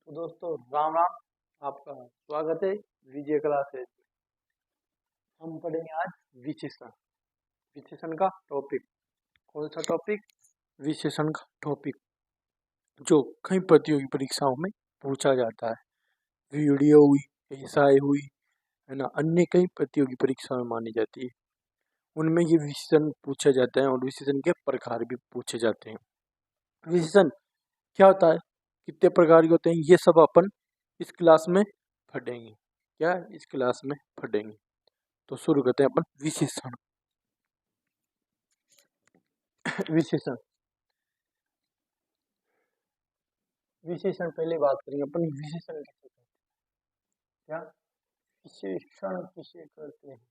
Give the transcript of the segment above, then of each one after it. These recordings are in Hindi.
तो दोस्तों राम राम। आपका स्वागत है विजय क्लासेस। हम पढ़ेंगे आज विशेषण। विशेषण का टॉपिक कौन सा टॉपिक? विशेषण का टॉपिक जो कई प्रतियोगी परीक्षाओं में पूछा जाता है। वीडियो हुई, एसआई हुई, है ना, अन्य कई प्रतियोगी परीक्षाएं मानी जाती है। उनमें ये विशेषण पूछे जाते हैं और विशेषण के प्रकार भी पूछे जाते हैं। विशेषण क्या होता है, कितने प्रकार के होते हैं, ये सब अपन इस क्लास में पढ़ेंगे। क्या इस क्लास में पढ़ेंगे? तो शुरू करते हैं अपन विशेषण। विशेषण विशेषण पहले बात करेंगे अपन विशेषण किसे कहते हैं। क्या विशेषण किसे कहते हैं?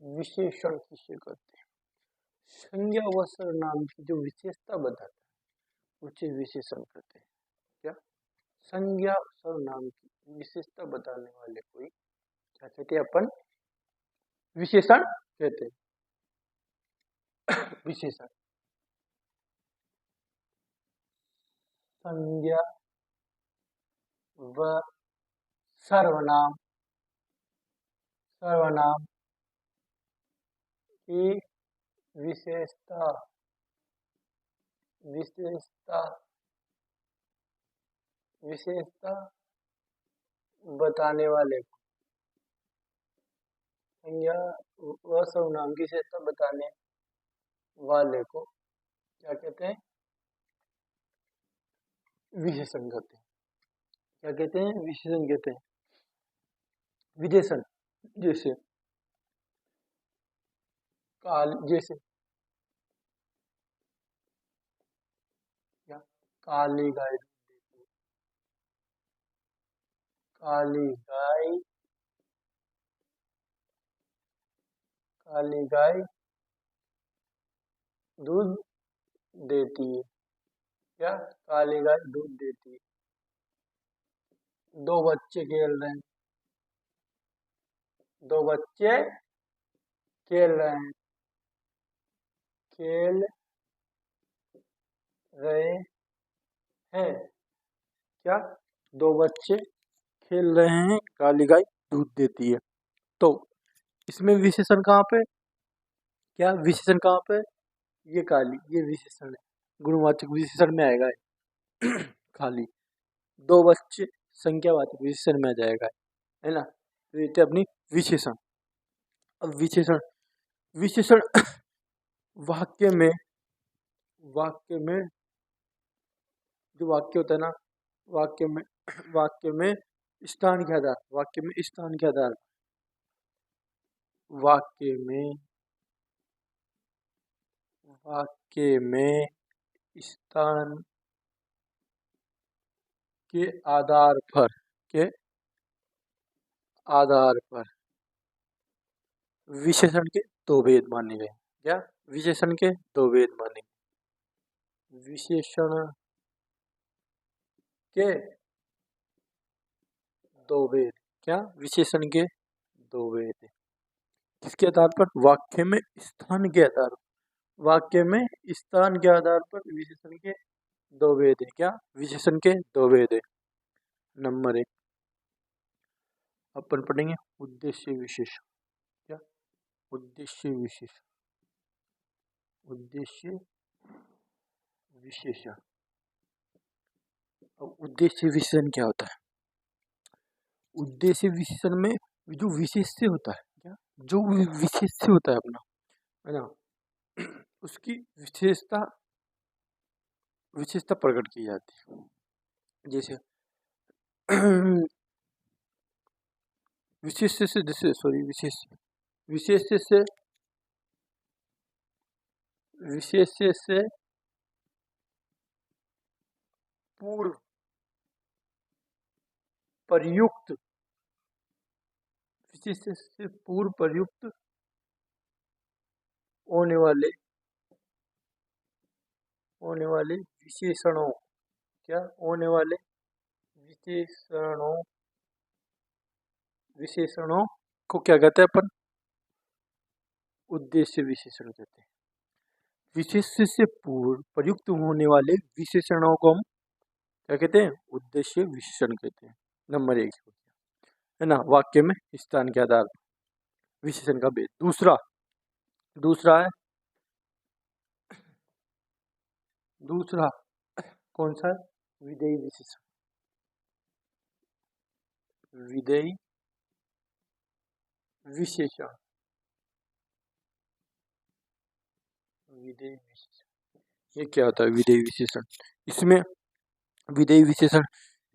विशेषण किसे कहते हैं? संज्ञा व सर्वनाम की जो विशेषता बताता है उसे विशेषण कहते हैं। क्या संज्ञा सर्वनाम की विशेषता बताने वाले कोई क्या कहते हैं अपन? विशेषण कहते हैं। विशेषण संज्ञा व सर्वनाम सर्वनाम की विशेषता विशेषता विशेषता बताने वाले को, संज्ञा व सर्वनाम की विशेषता बताने वाले को क्या कहते हैं? विशेषण कहते हैं। क्या कहते हैं? विशेषण कहते हैं। विशेषण जैसे जैसे क्या काली गाय काली गाय काली गाय दूध देती है। क्या काली गाय दूध देती है। दो बच्चे खेल रहे हैं। दो बच्चे खेल रहे हैं। खेल रहे हैं। क्या दो बच्चे खेल रहे हैं, काली गाय दूध देती है। तो इसमें विशेषण कहाँ पे? क्या विशेषण कहाँ पे? ये काली, ये विशेषण है, गुणवाचक विशेषण में आएगा। खाली दो बच्चे संख्यावाचक विशेषण में आ जाएगा, है ना। तो ये थे अपनी विशेषण। अब विशेषण विशेषण वाक्य में जो वाक्य होता है ना, वाक्य में स्थान के आधार वाक्य में स्थान के आधार वाक्य में स्थान के आधार पर विशेषण के दो भेद माने गए। क्या विशेषण के दो भेद माने गए? विशेषण के दो भेद। क्या विशेषण के दो भेद किसके आधार पर? वाक्य में स्थान के आधार पर। वाक्य में स्थान के आधार पर विशेषण के दो भेद है। क्या विशेषण के दो भेद है। नंबर 1 अपन पढ़ेंगे उद्देश्य विशेष। क्या उद्देश्य विशेष उद्देश्य विशेषण। अब उद्देश्य विशेषण क्या होता है? उद्देश्य विशेषण में जो विशेष्य होता है, क्या जो विशेष्य होता है अपना, है ना, उसकी विशेषता प्रकट की जाती है। जैसे विशेष्य से पूर्व प्रयुक्त विशेष्य से पूर्व प्रयुक्त होने वाले विशेषणों। क्या होने वाले विशेषणों को क्या कहते हैं अपन? उद्देश्य विशेषण कहते हैं। विशेष्य से पूर्व प्रयुक्त होने वाले विशेषणों को हम क्या कहते हैं, उद्देश्य विशेषण कहते हैं। नंबर 1 हो गया, है ना, वाक्य में स्थान के आधार पर विशेषण का भेद। दूसरा है, दूसरा कौन सा है, विधेय विशेषण। विधेय विशेषण, विधेय विशेषण, ये क्या होता है विधेय विशेषण। इसमें विधेय विशेषण,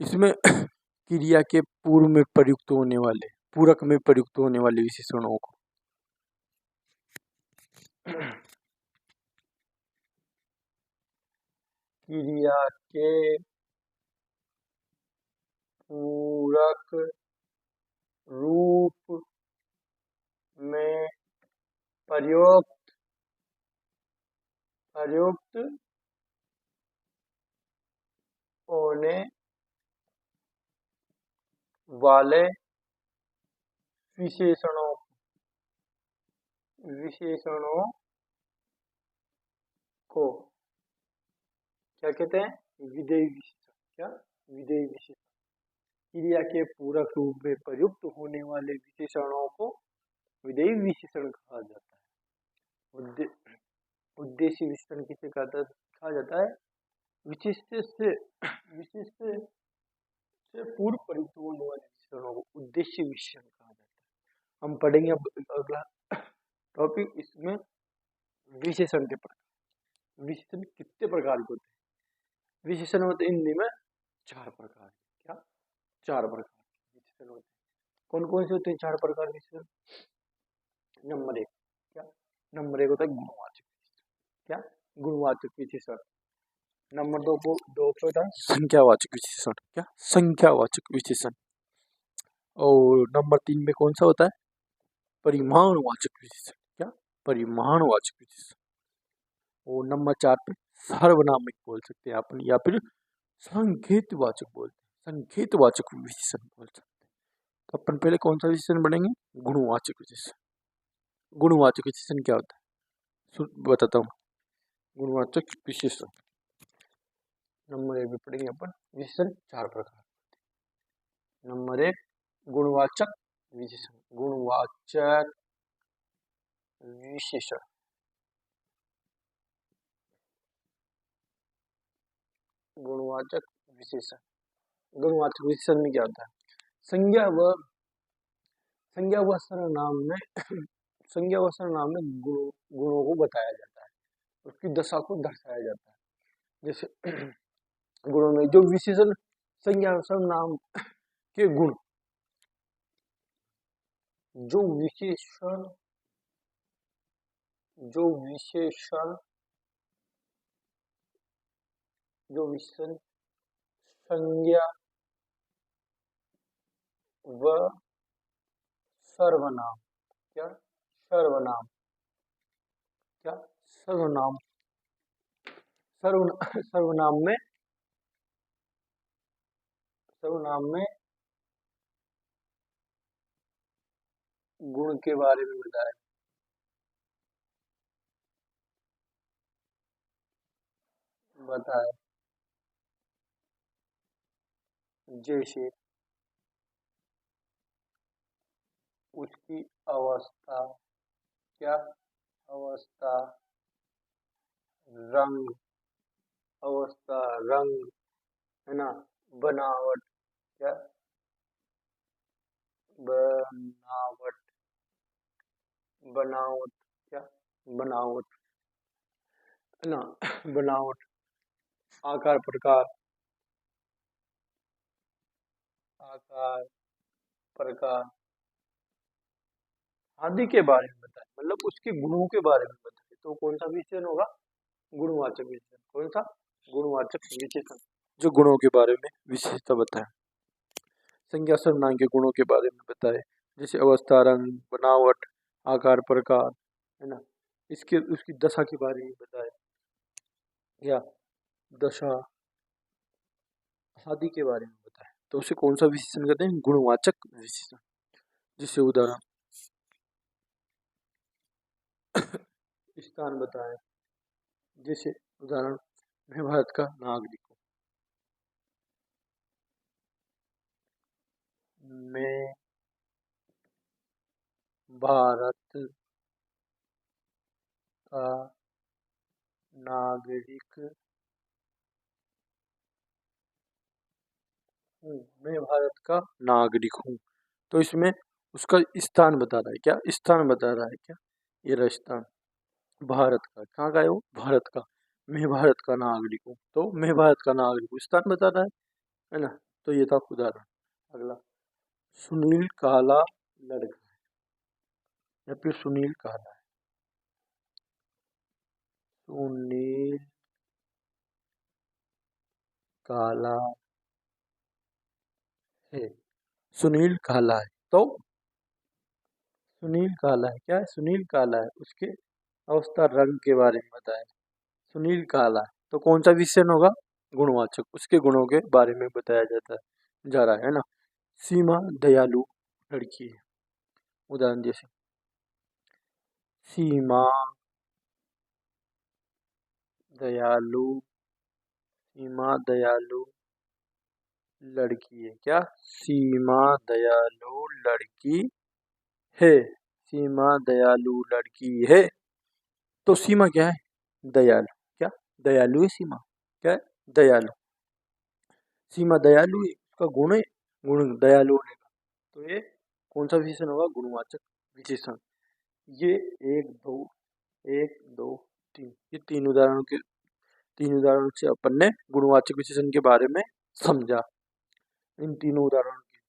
इसमें क्रिया के पूर्व में प्रयुक्त होने वाले, पूरक में प्रयुक्त होने वाले विशेषणों को क्रिया के पूरक रूप में प्रयुक्त होने वाले विशेषणों को क्या कहते हैं, विधेय विशेषण। क्या, विधेय विशेषण। क्रिया के पूरक रूप में प्रयुक्त होने वाले विशेषणों को विधेय विशेषण कहा जाता है। उद्देश्य विशेषण किसे कहा जाता है, विशिष्ट से पूर्व प्रयुक्त होने वाले विशेषणों को उद्देश्य विशेषण कहा जाता है। हम पढ़ेंगे अब अगला टॉपिक, इसमें विशेषण के प्रकार। विशेषण कितने प्रकार के होते हैं, विशेषण होते हैं हिंदी में 4 प्रकार। क्या, 4 प्रकार विशेषण होते हैं। कौन कौन से होते हैं 4 प्रकार विशेषण। नंबर 1, क्या, नंबर 1 होता है गुणवाचक। क्या, गुणवाचक विशेषण। नंबर 2 होता है संख्यावाचक विशेषण। क्या, संख्यावाचक विशेषण। और नंबर 3 में कौन सा होता है, परिमाणवाचक विशेषण। क्या, परिमाणवाचक विशेषण। और नंबर 4 पे सार्वनामिक बोल सकते हैं अपन, या फिर संकेतवाचक बोलते हैं, संकेतवाचक विशेषण बोल सकते हैं। तो अपन पहले कौन सा विशेषण पढ़ेंगे, गुणवाचक विशेषण। गुणवाचक विशेषण क्या होता है, बताता हूँ। गुणवाचक विशेषण नंबर 1 में पढ़ेंगे अपन, विशेषण 4 प्रकार। नंबर 1, गुणवाचक विशेषण। गुणवाचक विशेषण, गुणवाचक विशेषण। गुणवाचक विशेषण में क्या होता है, संज्ञा व सर्वनाम में संज्ञा व सर्वनाम में गुणों को बताया जाता है, उसकी दशा को दर्शाया जाता है। जैसे गुणों में जो विशेषण, संज्ञा और सर्वनाम के गुण, जो विशेषण संज्ञा व सर्वनाम, क्या, सर्वनाम, क्या, सर्वनाम, सर्वनाम में गुण के बारे में बताया। जैसे उसकी अवस्था, क्या, अवस्था, रंग, है ना, बनावट, क्या, बनावट, क्या, बनावट, है ना, बनावट, आकार प्रकार, आदि के बारे में बताए, मतलब उसके गुणों के बारे में बताए। तो कौन सा विशेषण होगा, गुणवाचक विशेषण। कौन सा, गुणवाचक विशेषण, जो गुणों के बारे में विशेषता बताए। संज्ञा सर्वनाम के गुणों के बारे में बताए, जैसे अवस्था, रंग, बनावट, आकार प्रकार, है ना, इसके उसकी दशा के बारे में बताए, या दशा आदि के बारे में बताए। तो उसे कौन सा विशेषण कहते हैं, गुणवाचक विशेषण। जिससे उदाहरण स्थान बताए, जैसे उदाहरण, मैं भारत का नागरिक हूँ, मैं भारत का नागरिक हूँ। मैं भारत का नागरिक हूँ। तो इसमें उसका स्थान बता रहा है। क्या स्थान बता रहा है? क्या ये राजस्थान भारत का, कहाँ का है वो? भारत का। मैं भारत का नागरिक हूँ, तो मैं भारत का नागरिक हूँ स्थान बता रहा है ना। तो ये था उदाहरण। अगला, सुनील काला लड़का है, या फिर सुनील काला है। सुनील काला है, सुनील काला है। तो सुनील काला है, क्या है? सुनील काला है, उसके अवस्था रंग के बारे में बताया। सुनील काला है, तो कौन सा विशेषण होगा? गुणवाचक, उसके गुणों के बारे में बताया जाता है जा रहा है ना। सीमा दयालु लड़की है। उदाहरण जैसे सीमा दयालु, सीमा दयालु लड़की है। क्या? सीमा दयालु लड़की है, सीमा दयालु लड़की है। तो सीमा क्या है? दयालु। क्या? दयालु है सीमा। क्या है? दयालु। सीमा दयालु है, उसका गुण है, गुण दयालु होने का। तो ये कौन सा विशेषण होगा? गुणवाचक विशेषण। ये एक दो तीन, ये तीन उदाहरणों से अपन ने गुणवाचक विशेषण के बारे में समझा। इन तीनों उदाहरणों के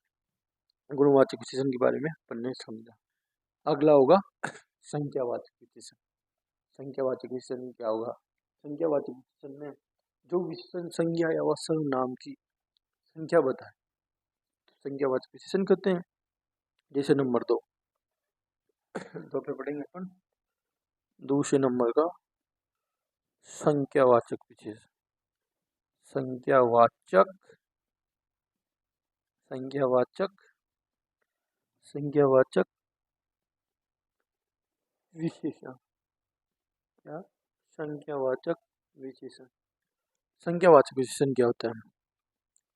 गुणवाचक विशेषण के बारे में अपन ने समझा। अगला होगा संख्यावाचक विशेषण। संख्यावाचक विशेषण क्या होगा? संख्यावाचक विशेषण में जो विशेषण संज्ञा या सर्वनाम की संख्या बताए, संख्यावाचक विशेषण कहते हैं। जैसे नंबर 2 पे पढ़ेंगे अपन दूसरे नंबर का संख्यावाचक विशेषण। संख्यावाचक संख्यावाचक संख्यावाचक विशेषण। क्या? संख्यावाचक विशेषण। संख्यावाचक विशेषण क्या होता है?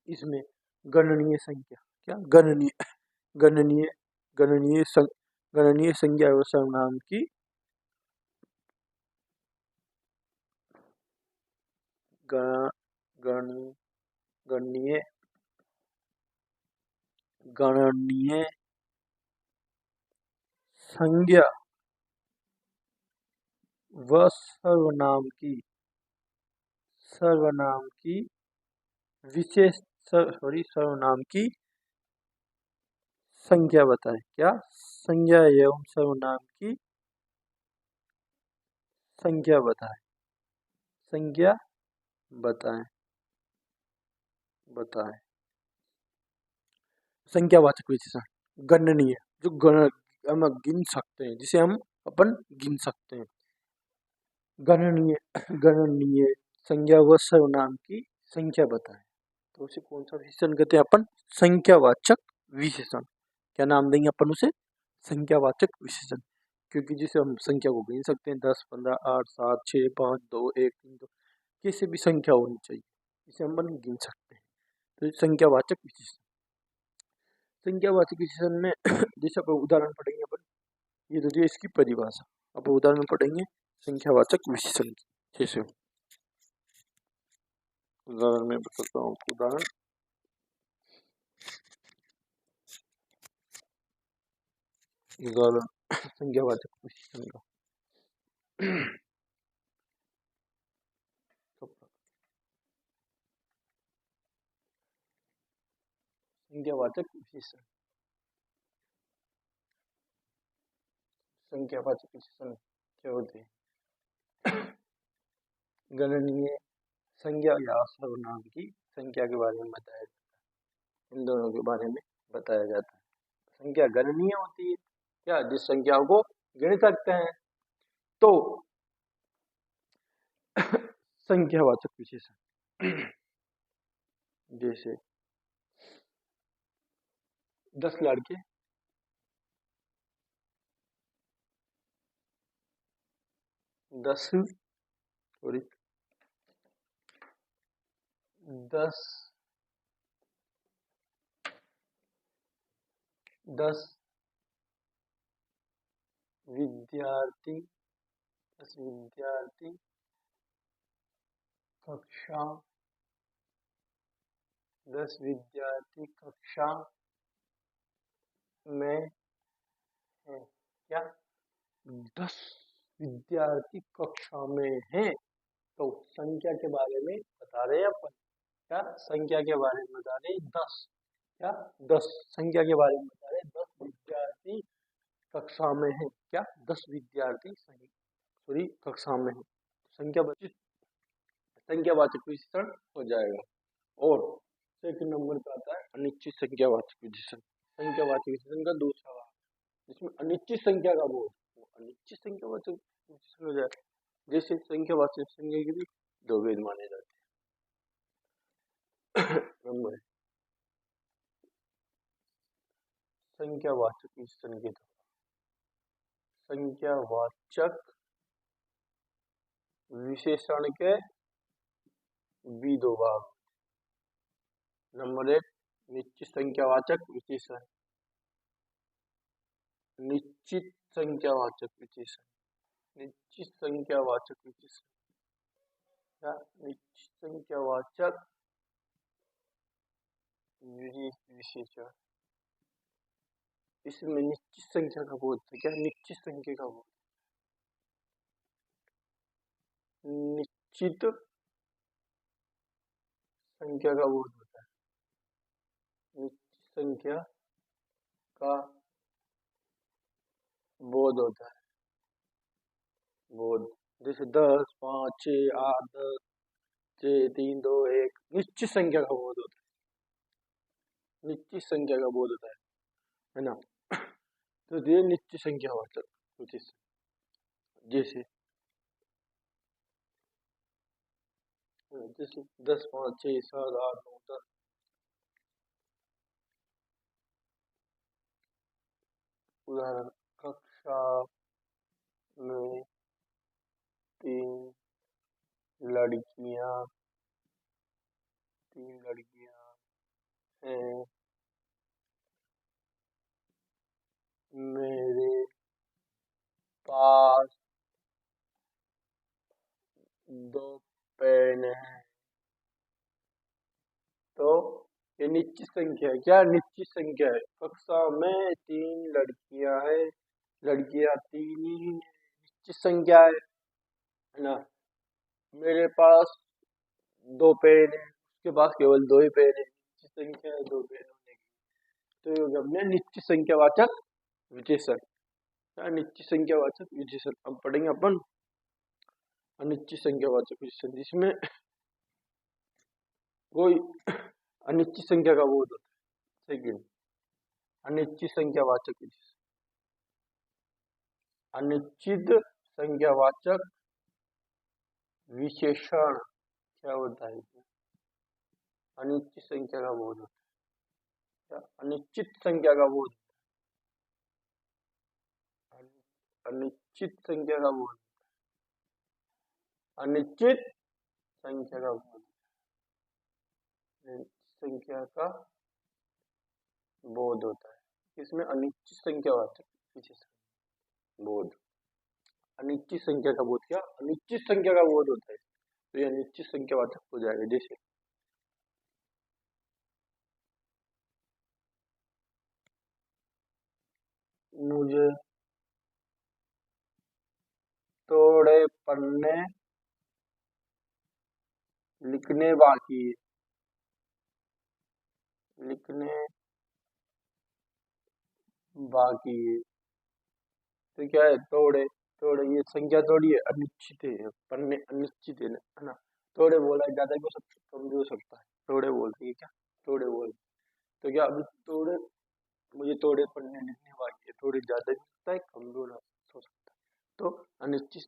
इसमें गणनीय संख्या, क्या? गणनीय गणनीय गणनीय गणनीय संख्या एवं सर्वनाम की गणनीय गणनीय संज्ञा व सर्वनाम की विशेष सर्वनाम की संख्या बताए। क्या? संज्ञा एवं सर्वनाम की संख्या बताए। संख्या बताएं बताएं संख्यावाचक विशेषण गणनीय, जो हम गिन सकते हैं, जिसे हम अपन गिन सकते हैं। गणनीय गणनीय संज्ञा व सर्वनाम की संख्या बताएं। तो उसे कौन सा विशेषण कहते हैं? अपन संख्यावाचक विशेषण। क्या नाम देंगे अपन उसे? संख्यावाचक विशेषण। क्योंकि जिसे हम संख्या को गिन सकते हैं, 10, 15, 8, 7, 6, 5, 2, 1, 3, 2, किसी भी संख्या होनी चाहिए, इसे हम अपन गिन सकते हैं। तो संख्यावाचक विशेषण। संख्यावाचक विशेषण में जैसे अपन उदाहरण पढ़ेंगे अपन, ये तो इसकी परिभाषा। अब उदाहरण पढ़ेंगे संख्यावाचक विशेषण की। जैसे उदाहरण में बताता हूँ, उदाहरण संख्यावाचक विशेषण का संख्यावाचक विशेषण। संख्यावाचक विशेषण क्या होते हैं? गणनीय संज्ञा या सर्वनाम की संख्या के बारे में बताया जाता है। इन दोनों के बारे में बताया जाता है। संख्या गणनीय होती है, क्या? जिस संख्या को गिन सकते हैं, तो संख्यावाचक विशेषण। जैसे 10 लड़के, 10 सॉरी 10 10 विद्यार्थी 10 विद्यार्थी कक्षा 10 विद्यार्थी कक्षा में है। क्या 10 विद्यार्थी कक्षा में हैं? तो संख्या के बारे में बता रहे हैं अपन। क्या संख्या के बारे में बता रहे हैं 10। क्या 10 संख्या के बारे में बता रहे हैं 10 विद्यार्थी कक्षा में है। क्या 10 विद्यार्थी सॉरी कक्षा में है। संख्यावाचक विशेषण हो जाएगा। और सेकंड नंबर पे आता है अनिश्चित संख्यावाचक विशेषण। संख्यावाचक विशेषण का दूसरा भाग जिसमें अनिश्चित संख्या का बोध, अनिश्चित संख्यावाचक विशेषण हो जाएगा। जैसे संख्यावाचक संख्या के भी दो भेद माने जाते हैं। नंबर संख्यावाचक विशेषण के संख्यावाचक विशेषण के भी दो भाग। नंबर 1 निश्चित संख्यावाचक विशेषण, निश्चित संख्यावाचक विशेषण, निश्चित संख्यावाचक विशेषण या निश्चित संख्यावाचक विशेषण। इसमें निश्चित संख्या का बोध है। क्या निश्चित संख्या का बोध, निश्चित संख्या का बोध होता है। निश्चित संख्या का बोध होता है। बोध जैसे 10, 5, 6, 8, 10, 6, 3, 2, 1 निश्चित संख्या का बोध होता है। निश्चित संख्या का बोध होता है ना। तो ये निश्चित संख्यावाचक विशेषण। जैसे 10, 5, 6, 7, 8, 9, 10 उदाहरण कक्षा में 3 लड़कियां हैं। मेरे पास 2 पेन हैं। तो ये निश्चित संख्या है। क्या निश्चित संख्या है। कक्षा में 3 लड़कियां हैं, लड़कियां 3 ही निश्चित संख्या है ना। मेरे पास 2 पेन है, उसके पास केवल 2 ही पेन है। निश्चित संख्या है 2 पेन होने की। तो ये हमने निश्चित संख्यावाचक विशेषण, निश्चित संख्यावाचक विशेषण। अब पढ़ेंगे अपन अनिश्चित संख्यावाचक विशेषण जिसमें कोई अनिश्चित संख्या का बोध होता है। सेकंड अनिश्चित संख्यावाचक विशेषण, अनिश्चित संख्यावाचक विशेषण क्या होता है। अनिश्चित संख्या का बोध होता है। अनिश्चित संख्या का बोध, अनिश्चित संख्या का बोध, अनिश्चित संख्या का बोध, संख्या का बोध होता है। इसमें अनिश्चित संख्यावाचक विशेषण बोध, अनिश्चित संख्या का बोध। क्या अनिश्चित संख्या का बोध होता है। तो ये अनिश्चित संख्यावाचक हो जाएगा। जैसे मुझे थोड़े पन्ने लिखने बाकी है, लिखने बाकी है। तो क्या है थोड़े, थोड़े ये संख्या थोड़ी है, अनिश्चित है। पन्ने अनिश्चित है ना। थोड़े बोला ज्यादा भी हो सकता है, कम भी हो सकता है। थोड़े बोल रही है। क्या थोड़े बोल, तो क्या अभी थोड़े, मुझे थोड़े पन्ने लिखने बाकी है। थोड़े ज्यादा भी हो सकता है, कम भी हो सकता है। तो अनिश्चित,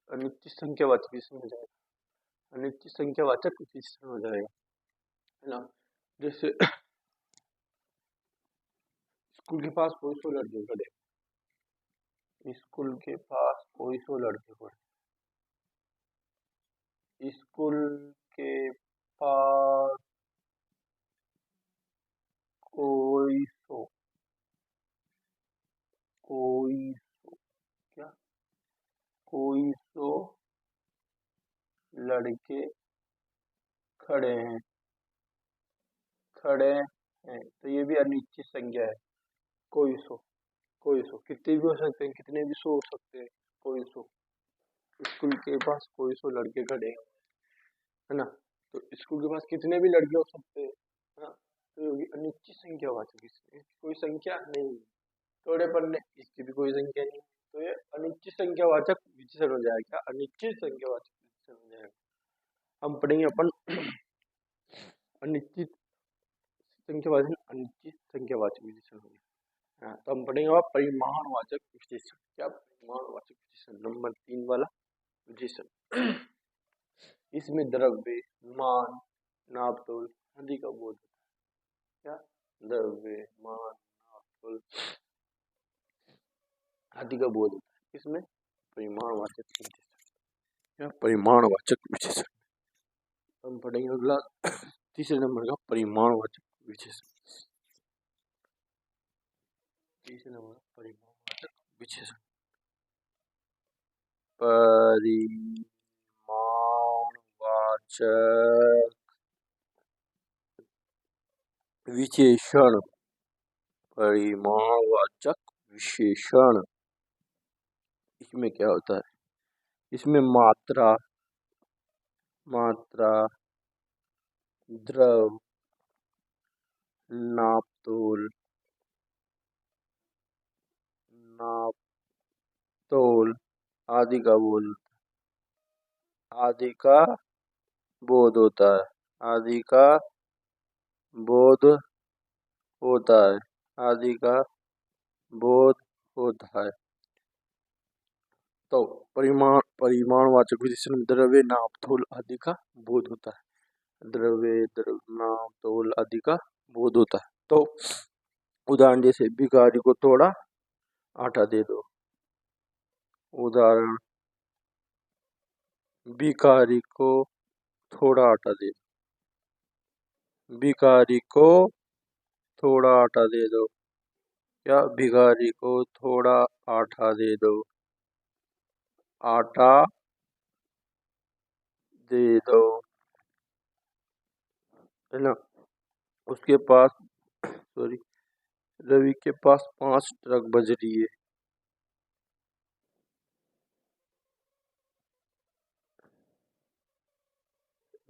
अनिश्चित संख्यावाचक विशेषण हो जाएगा। अनिश्चित संख्यावाचक विशेषण हो जाएगा है ना। जैसे स्कूल के पास कोई 100 लड़के खड़े, स्कूल के पास कोई 100 लड़के खड़े, स्कूल के पास कोई 100 कोई क्या कोई सो लड़के खड़े हैं खड़े हैं, तो ये भी अनिश्चित संख्या है। कोई सो कितने भी हो सकते हैं, कितने भी सो हो सकते हैं। कोई सो, स्कूल के पास कोई सो लड़के खड़े हैं, है ना। तो स्कूल के पास कितने भी लड़के हो सकते हैं, है ना। तो ये होगी अनिश्चित संख्या वाचक। इसमें कोई संख्या नहीं, थोड़े पन्ने, इसकी भी कोई संख्या नहीं। तो ये अनिश्चित संख्या वाचक विशेषण हो जाएगा, अनिश्चित संख्या वाचक विशेषण हो जाएगा। हम पढ़ेंगे अपन अनिश्चित संख्यावाचक, अनिश्चित संख्यावाचक विशेषण हो गया। तो हम पढ़ेंगे अब परिमाणवाचक विशेषण। क्या परिमाणवाचक विशेषण, नंबर 3 वाला विशेषण। इसमें द्रव्य, मान, नापतोल आदि का बोध होता है। क्या द्रव्य, मान, नापतोल आदि का बोध होता है। इसमें परिमाणवाचक विशेषण, क्या परिमाणवाचक विशेषण। हम पढ़ेंगे अगला तीसरे नंबर का परिमाणवाचक विशेषण। तीसरे नंबर का परिमाणवाचक विशेषण, परिमाणवाचक विशेषण। परिमाणवाचक विशेषण, इसमें क्या होता है, इसमें मात्रा, द्रव, नापतोल, आदि का बोध होता है। आदि का बोध होता है। आदि का बोध होता है। तो परिमाणवाचक विशेषण में द्रव्य, नापतोल आदि का बोध होता है। द्रव्य, नापतोल आदि का बोध होता है। तो उदाहरण जैसे भिखारी को थोड़ा आटा दे दो। उदाहरण, भिखारी को थोड़ा आटा दे दो। भिखारी को थोड़ा आटा दे दो। क्या भिखारी को थोड़ा आटा दे दो। आटा दे दो, है ना। उसके पास रवि के पास 5 ट्रक बजरी है।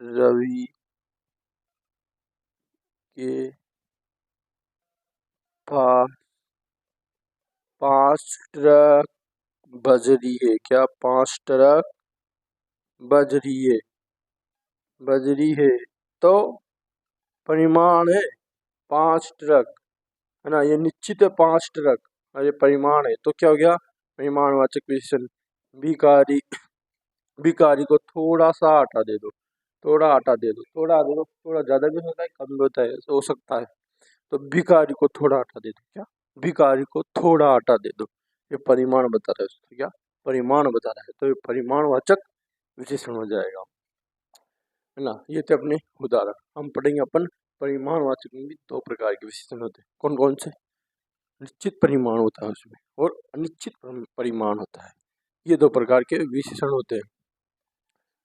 रवि के पास 5 ट्रक बजरी है। क्या 5 ट्रक बजरी है। तो परिमाण है 5 ट्रक, है ना। ये निश्चित है 5 ट्रक और ये परिमाण है, तो क्या हो गया परिमाणवाचक विशेषण। भिखारी भिखारी को थोड़ा सा आटा दे दो। थोड़ा आटा दे दो, थोड़ा ज्यादा भी होता है, कम भी होता है, हो सकता है। तो भिखारी को थोड़ा आटा दे दो। क्या भिखारी को थोड़ा आटा दे दो, ये परिमाण बता रहा है उसको। क्या परिमाण बता रहा है, तो ये परिमाणवाचक विशेषण हो जाएगा, है ना। ये थे अपने उदाहरण। हम पढ़ेंगे अपन परिमाणवाचक में भी 2 प्रकार के विशेषण होते हैं। कौन कौन से, निश्चित परिमाण होता है उसमें और अनिश्चित परिमाण होता है। ये 2 प्रकार के विशेषण होते हैं,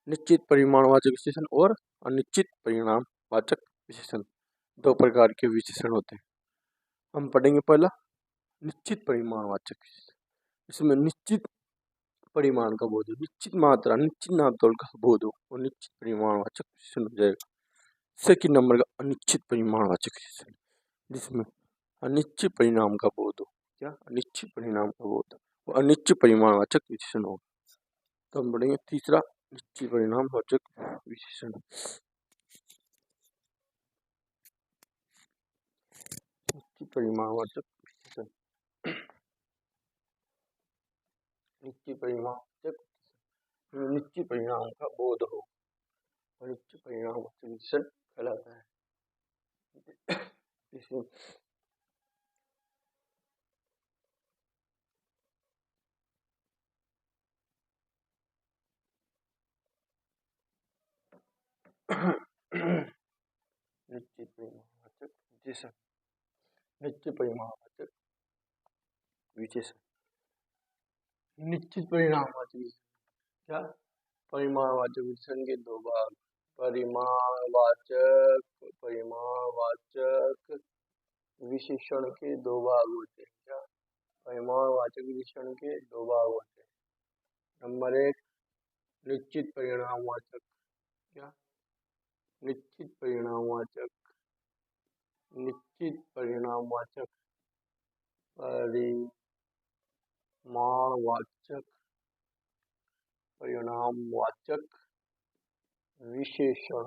निश्चित परिमाणवाचक विशेषण और अनिश्चित परिमाणवाचक विशेषण। 2 प्रकार के विशेषण होते हैं। हम पढ़ेंगे पहला निश्चित परिमाणवाचक विशेषण। इसमें निश्चित परिमाण का बोध हो, निश्चित मात्रा, निश्चित नापतोल का बोध हो, और निश्चित परिमाणवाचक विशेषण हो जाएगा। सेकंड नंबर का अनिश्चित परिमाणवाचक विशेषण, जिसमें अनिश्चित परिणाम का बोध हो। क्या अनिश्चित परिणाम का बोध, वो अनिश्चित परिमाणवाचक विशेषण होगा। तो हम पढ़ेंगे तीसरा निश्चित परिणामवाचक विशेषण। निश्चित परिमाणवाचक विशेषण, निश्चित परिमाणवाचक, निश्चित परिणाम का बोध हो, अनिश्चित परिणामवाचक विशेषण कहलाता है। इसमें निश्चित परिमाणवाचक विशेषण, निश्चित परिमाणवाचक विशेषण। निश्चित परिणामवाचक विशेषण क्या? परिमाणवाचक विशेषण के दो भाग, परिमाणवाचक विशेषण के दो भाग होते हैं। क्या? परिमाणवाचक विशेषण के दो भाग होते हैं। नंबर एक, निश्चित परिणामवाचक। क्या? निश्चित परिणामवाचक। निश्चित परिणामवाचक, परिमाणवाचक, परिणामवाचक विशेषण।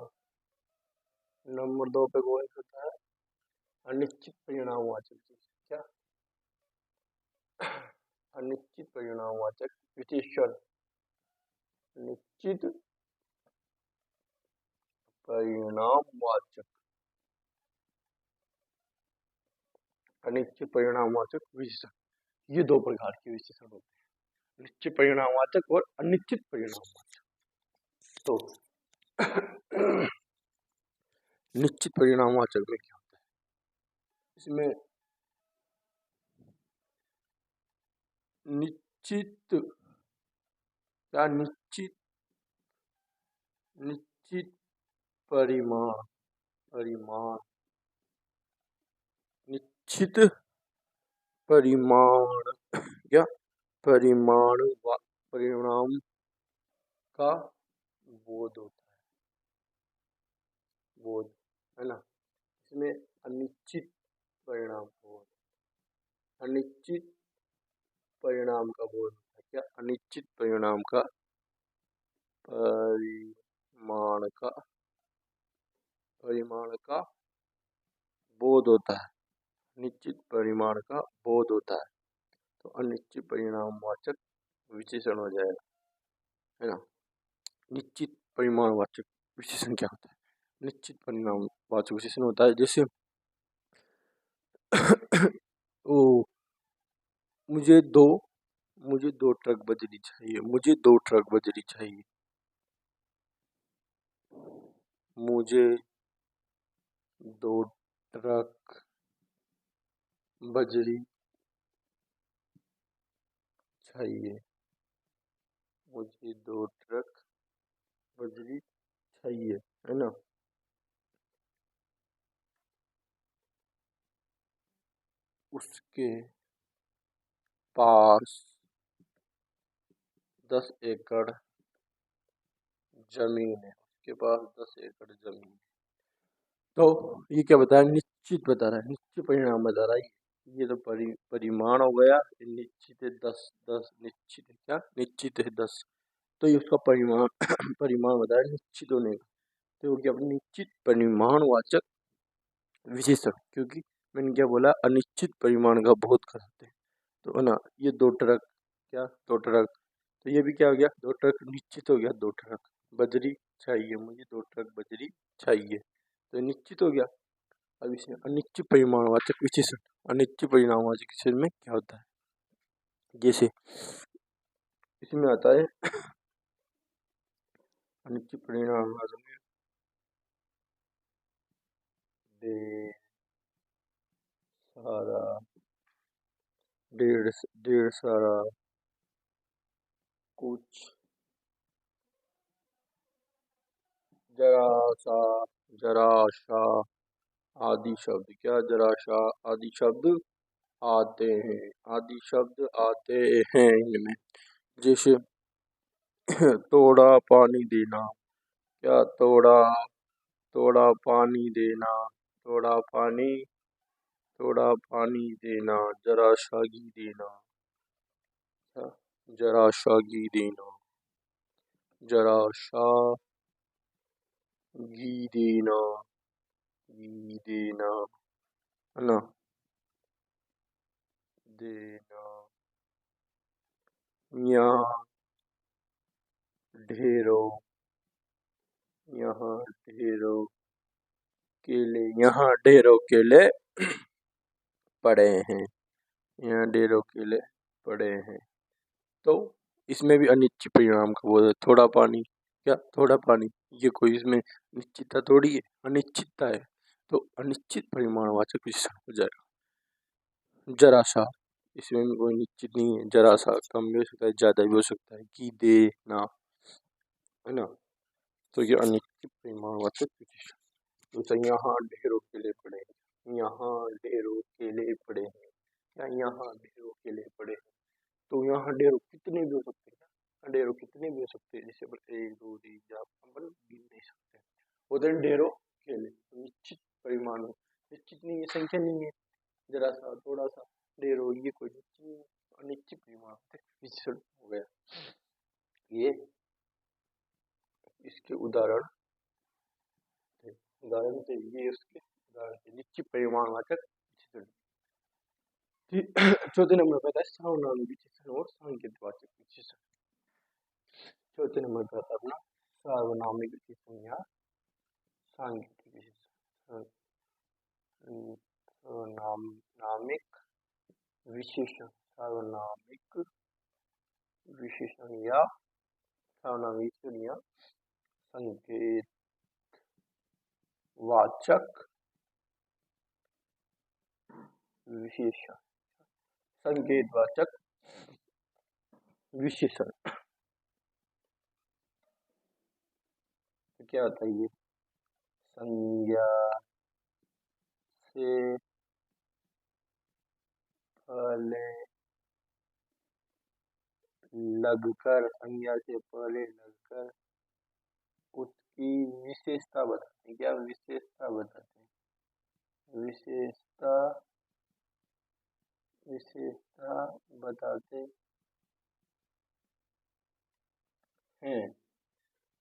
नंबर दो पे कौन होता है? अनिश्चित परिणामवाचक। क्या? अनिश्चित परिणामवाचक विशेषण। निश्चित परिणामवाचक, अनिश्चित परिणामवाचक विशेषण, ये दो प्रकार के विशेषण होते हैं, निश्चित परिणामवाचक और अनिश्चित परिणामवाचक। तो निश्चित परिणामवाचक में क्या होता है? इसमें निश्चित क्या? निश्चित परिमाण, निश्चित परिमाण या परिणाम का बोध होता है, बोध है ना। इसमें अनिश्चित परिणाम बोध, अनिश्चित परिणाम का बोध होता है। क्या? अनिश्चित परिणाम का परिमाण का बोध होता है, निश्चित परिमाण का बोध होता है। तो अनिश्चित परिणामवाचक विशेषण हो जाएगा, है ना। निश्चित परिमाणवाचक विशेषण क्या होता है? निश्चित परिणामवाचक विशेषण होता है जैसे ओ मुझे दो ट्रक बजरी चाहिए, मुझे 2 ट्रक बजरी चाहिए, मुझे 2 ट्रक बजरी चाहिए, मुझे 2 ट्रक बजरी चाहिए, है ना। उसके पास 10 एकड़ जमीन है, उसके पास 10 एकड़ जमीन है। तो ये क्या बता रहा है? निश्चित बता रहा है, निश्चित परिणाम बता रहा है। ये तो परिमाण हो गया, निश्चित है 10, निश्चित है क्या? निश्चित है 10, तो ये उसका परिमाण परिमाण बता रहा है निश्चित होने का। तो वो क्या? निश्चित परिमाणवाचक विशेषण, क्योंकि मैंने क्या बोला? अनिश्चित परिमाण का बोध कराते हैं। तो है ना, ये 2 ट्रक, क्या? 2 ट्रक, तो ये भी क्या हो गया? 2 ट्रक निश्चित हो गया, 2 ट्रक बजरी चाहिए, मुझे 2 ट्रक बजरी चाहिए, तो निश्चित हो गया। अब इसमें अनिश्चित परिमाणवाचक विशेषण, अनिश्चित परिणामवाचक विशेषण में क्या होता है? जैसे इसमें आता है अनिश्चित परिणामवाचक में ढेर सारा कुछ, जरा सा आदि शब्द, क्या? जरा सा आदि शब्द आते हैं, आदि शब्द आते हैं इनमें। जैसे थोड़ा पानी देना, क्या? थोड़ा पानी देना, थोड़ा पानी देना, जरा सा घी देना, क्या? जरा सा घी देना, जरा सा घी देना, है ना, देना। यहाँ ढेरों केले, यहाँ ढेरों केले पड़े हैं, यहाँ ढेरों केले पड़े हैं। तो इसमें भी अनिश्चित परिणाम का बोध है। थोड़ा पानी, क्या? थोड़ा पानी, ये कोई इसमें निश्चितता थोड़ी है, अनिश्चितता है। तो अनिश्चित परिमाणवाचक विशेषण हो जाएगा। जरा सा, इसमें भी कोई निश्चित नहीं है, जरा सा कम भी हो सकता है, ज़्यादा भी हो सकता है, कि दे ना, है ना। तो ये अनिश्चित परिमाणवाचक विशेषण। तो यहाँ ढेरों केले पड़े हैं, यहाँ ढेरों केले पड़े हैं, या यहाँ ढेरों केले पड़े हैं। तो यहाँ ढेरों कितने भी हो सकते हैं, ढेरों कितने भी हो सकते हैं, जैसे 1 2 3 4 अपन गिन नहीं सकते। उधर ढेरों केले निश्चित परिमाण, निश्चित नहीं है, संख्या नहीं है, जरा सा थोड़ा सा ढेरों, ये कोई अनिश्चित परिमाण विशेषण हो गया। ये इसके उदाहरण थे, उदाहरण थे ये, उसके उदाहरण थे निश्चित परिमाणवाचक विशेषण। चौथे नंबर पर आता है सार्वनामिक विशेषण और सांकेतवाचक विशेषण। चौथे नंबर पर आता है अपना सार्वनामिक विशेषण या सांकेतिक विशेषण। सार्वनामिक विशेषण, सार्वनामिक विशेषण या सार्वनामिक विशेषण या संकेतवाचक विशेषण, संकेतवाचक विशेषण। तो क्या होता है ये? संज्ञा से पहले लगकर, संज्ञा से पहले लगकर उसकी विशेषता बताते हैं। क्या विशेषता बताते हैं? विशेषता, विशेषता बताते हैं।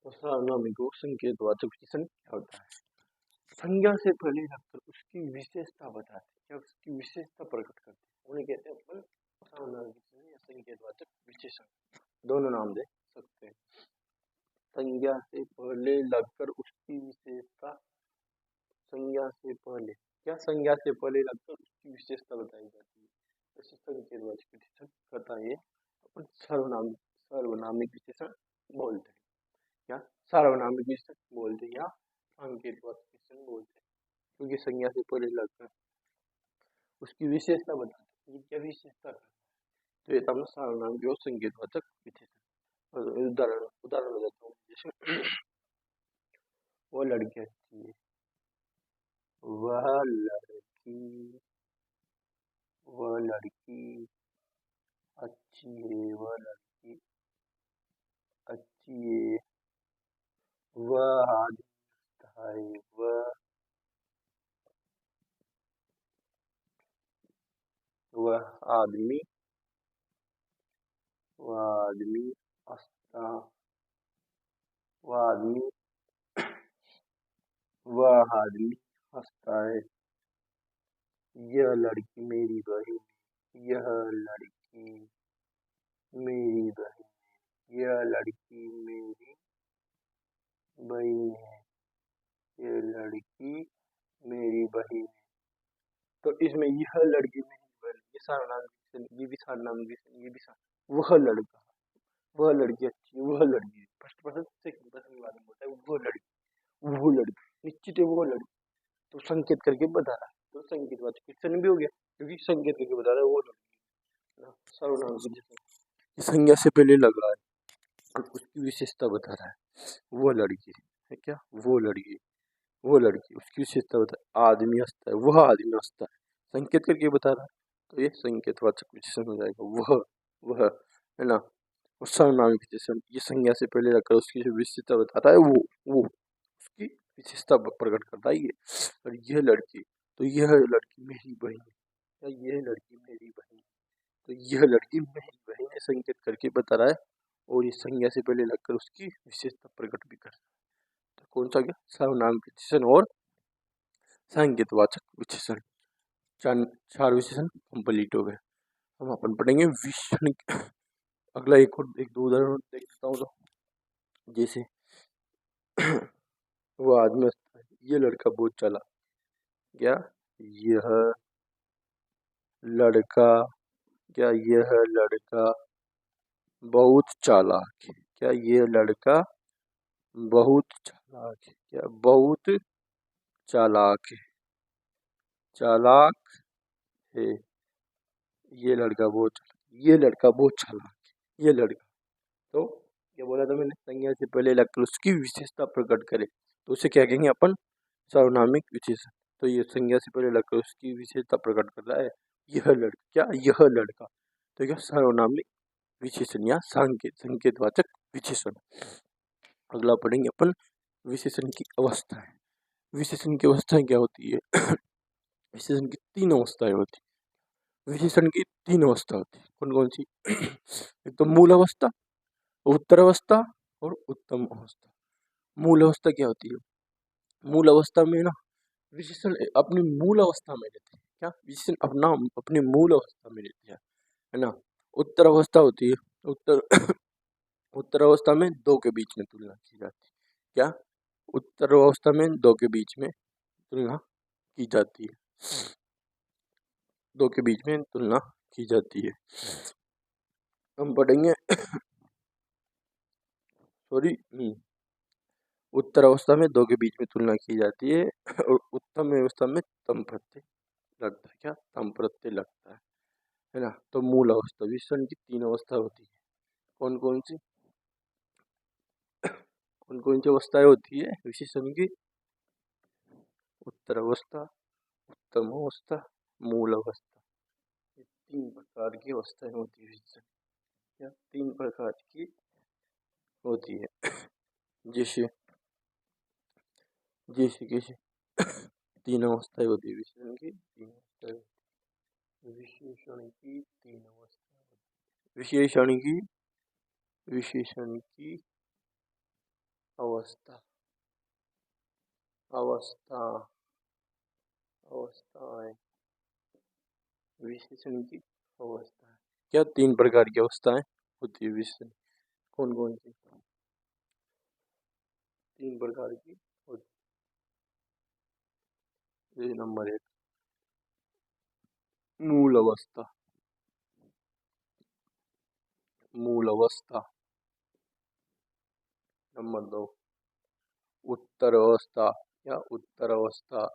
तो सार्वनामिक और संकेतवाचक विशेषण क्या होता है? संज्ञा से पहले लगकर उसकी विशेषता बताते हैं, क्या उसकी विशेषता प्रकट करते हैं, उन्हें कहते हैं अपन सार्वनामिक विशेषण या संकेतवाचक विशेषण। दोनों नाम दे सकते हैं। संज्ञा से पहले लगकर उसकी विशेषता, संज्ञा से पहले, क्या संज्ञा से पहले लगकर उसकी विशेषता बताई जाती है, ऐसे संकेतवाचक विशेषण कहता है। अपन सार्वनामिक विशेषण बोलते हैं, या सार्वनामिक विशेषण बोलते हैं, या सांकेतवाचक विशेषण बोलते हैं, क्योंकि संज्ञा से पहले लगकर उसकी विशेषता बताते हैं। ये क्या विशेषता है? तो ये था सार्वनामिक और संकेतवाचक विशेषण। उदाहरण उदाहरण देता हूँ, जैसे वो लड़की अच्छी है, वह लड़की, वह लड़की अच्छी है, वह लड़की अच्छी है, वह आदमी अच्छा है, वह आदमी, वह आदमी हंसता, वह आदमी, वह आदमी हंसता है। यह लड़की मेरी बहन, यह लड़की मेरी बहन, यह लड़की मेरी बहन है, यह लड़की मेरी बहन है। तो इसमें यह लड़की मेरी बहन, ये सार्वनामिक, ये भी सार्वनामिक, ये भी वह लड़का, वह लड़की अच्छी है, वह लड़की, फर्स्ट पर्सन सेकंड पर्सन वाला होता है, वो लड़की, वो लड़की निश्चित है, वो लड़की। तो संकेत करके बता रहा है, तो संकेतवाचक विशेषण भी हो गया, क्योंकि संकेत करके बता रहा है वो लड़की। सार्वनामिक संज्ञा से पहले लग रहा है और उसकी विशेषता बता रहा है, वो लड़की है, क्या वो लड़की, वो लड़की, उसकी विशेषता बता, आदमी हंसता है, वह आदमी हंसता है, संकेत करके बता रहा है, तो ये संकेतवाचक विशेषण हो जाएगा। वह है ना। और सार्वनामिक विशेषण, ये संज्ञा से पहले लगकर उसकी जो विशेषता बताता है, वो उसकी विशेषता प्रकट करता है ये। और यह लड़की, तो यह लड़की मेरी बहन है, या यह लड़की मेरी बहन है, तो यह लड़की मेरी बहन है, संकेत करके बता रहा है, और ये संज्ञा से पहले लगकर उसकी विशेषता प्रकट भी कर रहा है। तो कौन सा गया? सार्वनामिक विशेषण और संकेतवाचक विशेषण। चार विशेषण कंप्लीट हो गए। हम अपन पढ़ेंगे विशेषण। अगला एक दो उदाहरण देख लेता हूँ। तो जैसे वो आदमी, ये लड़का बहुत चालाक, क्या यह लड़का, क्या यह लड़का बहुत चालाक है, क्या यह लड़का बहुत चालाक है, क्या बहुत चालाक है, चालाक है। ये लड़का बहुत चालाक, ये लड़का बहुत चालाक, ये लड़का। तो क्या बोला था मैंने, संज्ञा से पहले लगकर उसकी विशेषता प्रकट करे तो उसे क्या कहेंगे अपन, सार्वनामिक विशेषण। तो ये संज्ञा से पहले लगकर उसकी विशेषता प्रकट कर रहा है, यह लड़का, क्या यह लड़का, तो क्या सार्वनामिक विशेषण या संकेतवाचक विशेषण। अगला पढ़ेंगे अपन विशेषण की अवस्थाएं। विशेषण की अवस्थाएं क्या होती है? विशेषण की 3 अवस्थाएं होती है। विशेषण की 3 अवस्था होती है, कौन कौन सी? एक तो मूल अवस्था, उत्तर अवस्था और उत्तम अवस्था। मूल अवस्था क्या होती है? मूल अवस्था में ना विशेषण अपनी मूल अवस्था में रहते हैं। क्या विशेषण अपना अपनी मूल अवस्था में रहते हैं, है ना। उत्तर अवस्था होती है, उत्तर उत्तर अवस्था में दो के बीच में तुलना की जाती है। क्या उत्तर अवस्था में दो के बीच में तुलना की जाती है, दो के बीच में तुलना की जाती है। हम पढ़ेंगे सॉरी उत्तर अवस्था में दो के बीच में तुलना की जाती है और उत्तम अवस्था में तम प्रत्यय लगता है। क्या तम प्रत्यय लगता है ना। तो मूल अवस्था, विशेषण की 3 अवस्था होती है, कौन कौन सी? कौन कौन सी अवस्थाएं होती है विशेषण की? उत्तर अवस्था, उत्तम अवस्था, मूल अवस्था। ये 3 प्रकार की अवस्थाएं होती है विशेषण। क्या 3 प्रकार की होती है? जैसे जैसे कैसे? 3 अवस्थाएं होती है विशेषण की, 3 अवस्थाएं। विशेषण की 3 अवस्था, विशेषण की अवस्था, अवस्था, अवस्थाएं, विशेषण की अवस्था। क्या 3 प्रकार की अवस्थाएं होती है विशेषण, कौन कौन सी? 3 प्रकार की होती है। नंबर 1 मूल अवस्था, मूल अवस्था। नंबर 2 उत्तर अवस्था या उत्तर अवस्था।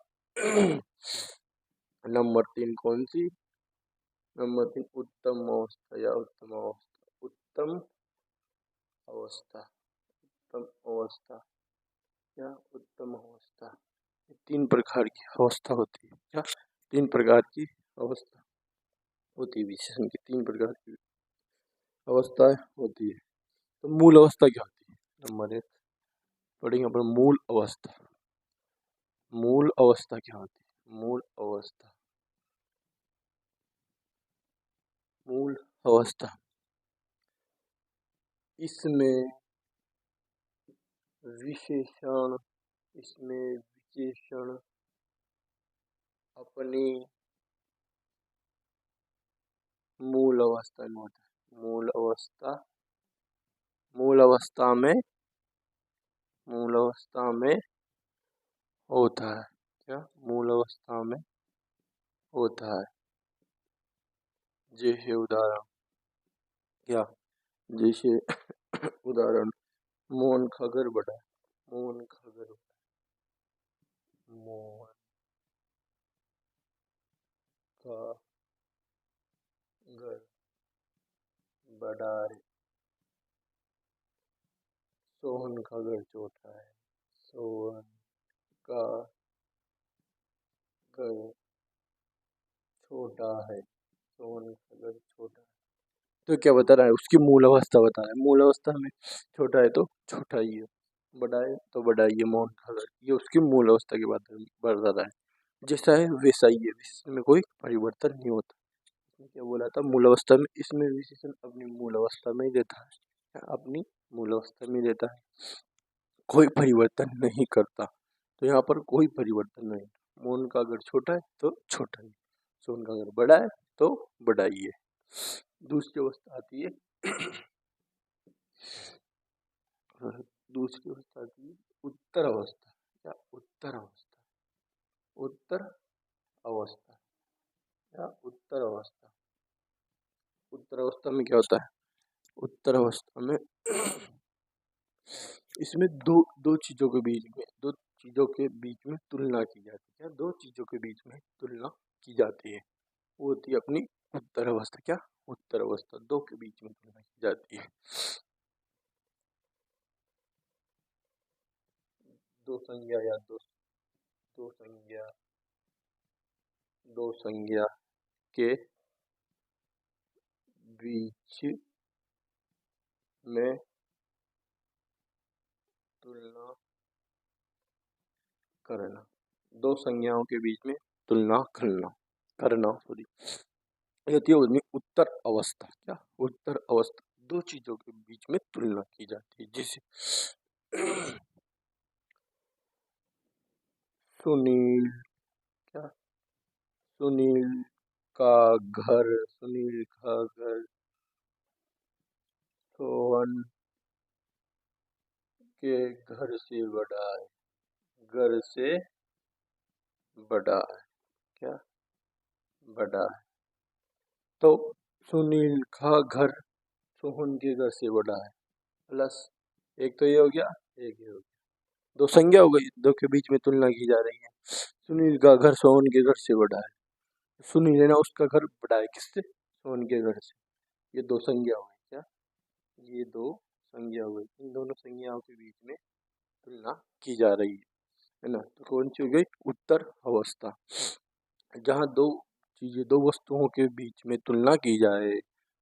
नंबर 3 कौन सी? नंबर 3 उत्तम अवस्था या उत्तम अवस्था, उत्तम अवस्था, उत्तम अवस्था या उत्तम अवस्था। 3 प्रकार की अवस्था होती है। क्या 3 प्रकार की अवस्था होती है विशेषण की, 3 प्रकार की अवस्थाएं होती है। तो मूल अवस्था क्या होती है? नंबर 1 पढ़ेंगे अपन मूल अवस्था। मूल अवस्था क्या होती है? मूल अवस्था, मूल अवस्था, इसमें विशेषण, इसमें विशेषण अपनी मूल अवस्था में होता है। मूल अवस्था, मूल अवस्था में, मूल अवस्था में होता है। क्या मूल अवस्था में होता है? जैसे उदाहरण, क्या जैसे उदाहरण, मोहन का घर बड़ा है, मोहन का घर, मोहन का घर बड़ा है, सोहन का घर छोटा है, सोहन का घर छोटा है, सोहन का घर छोटा है। तो क्या बता रहा है? उसकी मूल अवस्था बता रहा है। मूल अवस्था में छोटा है तो छोटा ही है, बड़ा है तो बड़ा ही है मोहन का घर, ये उसकी मूल अवस्था की बात बता रहा है। जैसा है वैसा ही है, इसमें कोई परिवर्तन नहीं होता। क्या बोला था? मूल अवस्था में, इसमें विशेषण अपनी मूल अवस्था में ही देता है, अपनी मूल अवस्था में देता है, कोई परिवर्तन नहीं करता। तो यहाँ पर कोई परिवर्तन नहीं। मोहन का अगर छोटा है तो छोटा ही, सोहन का अगर बड़ा है तो बड़ा ही है। दूसरी अवस्था आती है दूसरी अवस्था आती है उत्तर अवस्था या उत्तर अवस्था, उत्तर अवस्था या उत्तर अवस्था। उत्तर अवस्था में क्या होता है? उत्तर अवस्था में इसमें दो चीजों के बीच में, दो चीजों के बीच में तुलना की जाती है। क्या दो चीजों के बीच में तुलना की जाती है? वो होती है अपनी उत्तर अवस्था क्या, उत्तर अवस्था दो के बीच में तुलना की जाती है। दो संज्ञा या दो संज्ञा के बीच में तुलना करना, दो संज्ञाओं के बीच में तुलना करना सॉरी, ये होती है उत्तर अवस्था। क्या, उत्तर अवस्था दो चीजों के बीच में तुलना की जाती है। जैसे सुनील क्या, सुनील सुनील का घर सोहन के घर से बड़ा है, घर से बड़ा है, क्या, बड़ा है। तो सुनील का घर सोहन के घर से बड़ा है, प्लस एक तो ये हो गया, एक ये हो गया, दो संज्ञा हो गई, दो के बीच में तुलना की जा रही है। सुनील का घर सोहन के घर से बड़ा है, सुनील है ना, उसका घर बड़ा है किससे, सोहन के घर से। ये दो संज्ञा हो गई, क्या, ये दो संज्ञा हो गई, इन दोनों संज्ञाओं के बीच में तुलना की जा रही है ना। तो कौन सी हो गई, उत्तर अवस्था। जहाँ दो चीजें, दो वस्तुओं के बीच में तुलना की जाए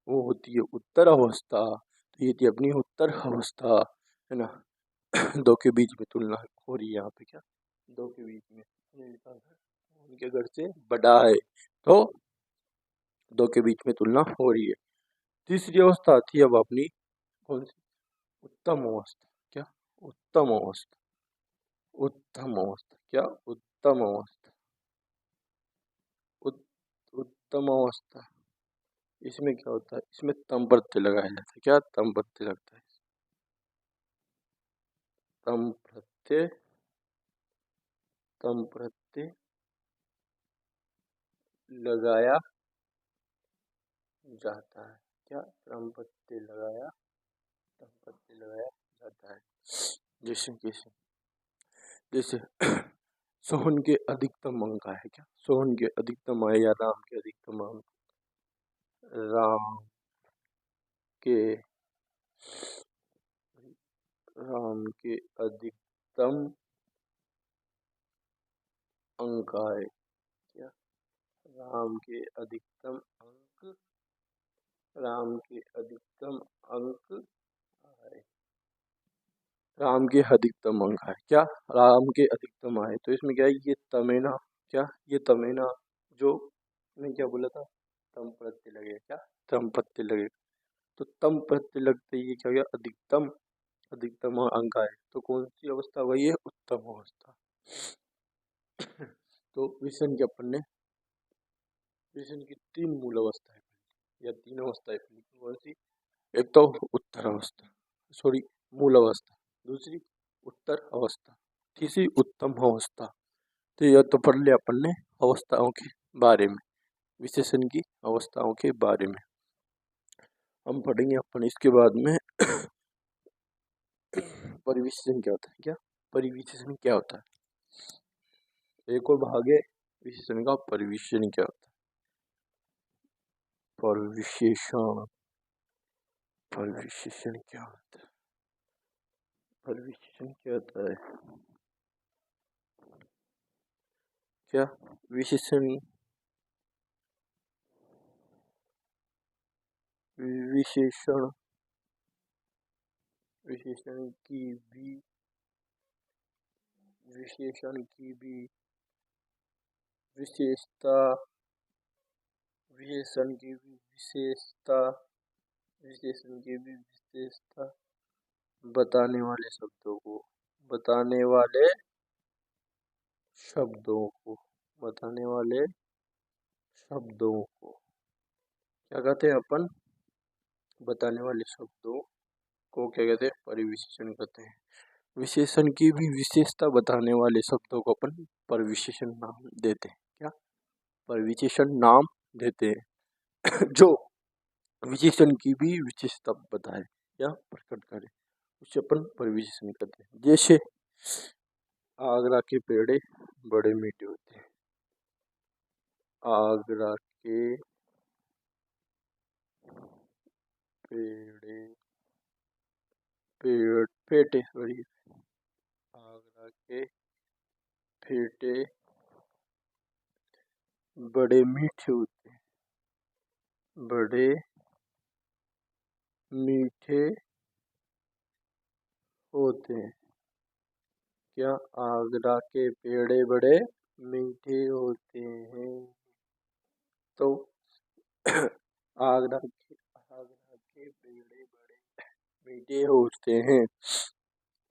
वो होती है उत्तर अवस्था। तो ये थी अपनी उत्तर अवस्था, है ना। दो के बीच में तुलना हो रही है यहाँ पे, क्या, दो के बीच में, सुनील का घर उनके घर से बड़ा है, तो दो के बीच में तुलना हो रही है। तीसरी अवस्था आती है अब अपनी, कौन सी, उत्तम अवस्था। क्या, उत्तम अवस्था, उत्तम अवस्था, क्या, उत्तम अवस्था, उत्तम अवस्था। इसमें क्या होता है, इसमें तम प्रत्यय लगाया जाता है। क्या, तम प्रत्यय लगता है, तम प्रत्यय, तम प्रत्यय लगाया जाता है। क्या, तम प्रत्यय लगाया, तम प्रत्यय लगाया जाता है। जैसे कैसे, जैसे सोहन के अधिकतम अंक है, क्या, सोहन के अधिकतम आए या राम के अधिकतम अंक, राम के राम के अधिकतम अंक आए, क्या, राम के अधिकतम अंक, राम के अधिकतम अंक आए, राम के अधिकतम अंक आए, क्या, राम के अधिकतम आए। तो इसमें क्या है, ये तमेना, क्या, ये तमेना जो मैं क्या बोला था, तम प्रत्यय लगेगा, क्या, तम प्रत्यय लगेगा। तो तम प्रत्यय लगते ही ये क्या हो गया, अधिकतम, अधिकतम अंक आए। तो कौन सी अवस्था वही है, उत्तम अवस्था। तो विषण के अपन ने, विषण की तीन मूल अवस्थाएं या तीन अवस्थाएं पढ़ी। कौन सी, एक तो उत्तर अवस्था, सॉरी, मूल अवस्था, दूसरी उत्तर अवस्था, तीसरी उत्तम अवस्था। तो यह तो पढ़ लिया अपन ने अवस्थाओं के बारे में, विशेषण की अवस्थाओं के बारे में। हम पढ़ेंगे अपन इसके बाद में परिविशेषण क्या होता है। क्या, परिविशेषण क्या होता है, एक और भाग है विशेषण का, परिविशेषण क्या होता है, परिविशेषण, परिविशेषण क्या होता है, परिविशेषण क्या होता है, क्या, विशेषण, विशेषण, विशेषण की भी, विशेषण की भी विशेषता, विशेषण की भी विशेषता, विशेषण की भी विशेषता बताने वाले शब्दों को, बताने वाले शब्दों को, बताने वाले शब्दों को क्या कहते हैं अपन, बताने वाले शब्दों को क्या कहते हैं, परिविशेषण कहते हैं। विशेषण की भी विशेषता बताने वाले शब्दों को अपन परिविशेषण नाम देते हैं। क्या, परिविशेषण नाम देते हैं जो विशेषण की भी विशेषता बताए या प्रकट करे, उसे अपन परिविशेषण कहते हैं। जैसे आगरा के पेड़े बड़े मीठे होते हैं, आगरा के पेड़े पेड़ पेटे सॉरी आगरा के पेटे बड़े मीठे होते हैं, बड़े मीठे होते हैं। क्या आगरा के पेड़े बड़े मीठे होते हैं? तो आगरा के पेड़े बड़े मीठे होते हैं।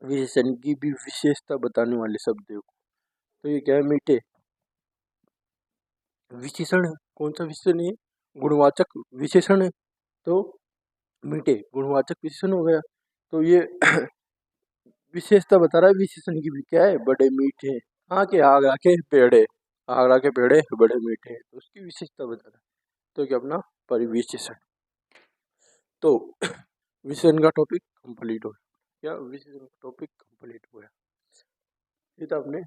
विशेषण की भी विशेषता बताने वाले शब्द है। तो ये क्या है? मीठे। विशेषण है, कौन सा विशेषण है? गुणवाचक विशेषण है। तो मीठे गुणवाचक विशेषण हो गया। तो ये विशेषता बता रहा है विशेषण की भी, क्या है? बड़े मीठे। हाँ के आगरा के पेड़े, आगरा के पेड़े बड़े मीठे हैं, तो उसकी विशेषता बता रहा है। तो क्या अपना परिविशेषण। तो विशेषण का टॉपिक कंप्लीट हो गया। क्या विशेषण का टॉपिक कंप्लीट हो गया। ये तो अपने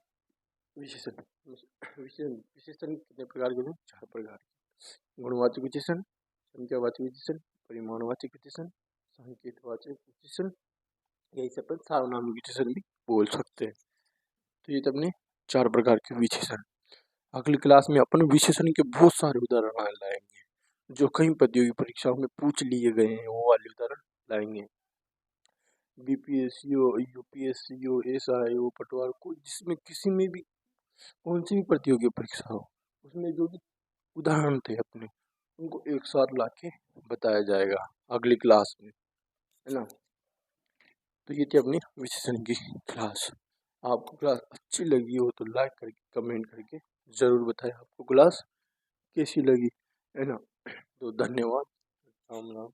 विशेषण विशेषण कितने प्रकार के हैं? 4 प्रकार के। गुणवाचक विशेषण, संख्यावाचक विशेषण, परिमाणवाचक विशेषण, संकेतवाचक विशेषण, यही सब पर सार्वनामिक विशेषण भी बोल सकते हैं। तो ये तो अपने 4 प्रकार के विशेषण। अगली क्लास में अपन विशेषण के बहुत सारे उदाहरण लाएंगे, जो कई प्रतियोगी परीक्षाओं में पूछ लिए गए हैं, वो वाले उदाहरण लाएंगे। बीपीएससी हो, यूपीएससी हो, एसआई हो, पटवार को, जिसमें किसी में भी कौन सी भी प्रतियोगी परीक्षा हो, उसमें जो भी उदाहरण थे अपने, उनको एक साथ लाके बताया जाएगा अगली क्लास में, है ना। तो ये थी अपनी विशेषण की क्लास। आपको क्लास अच्छी लगी हो तो लाइक करके कमेंट करके ज़रूर बताएं आपको क्लास कैसी लगी, है ना। तो धन्यवाद, राम राम।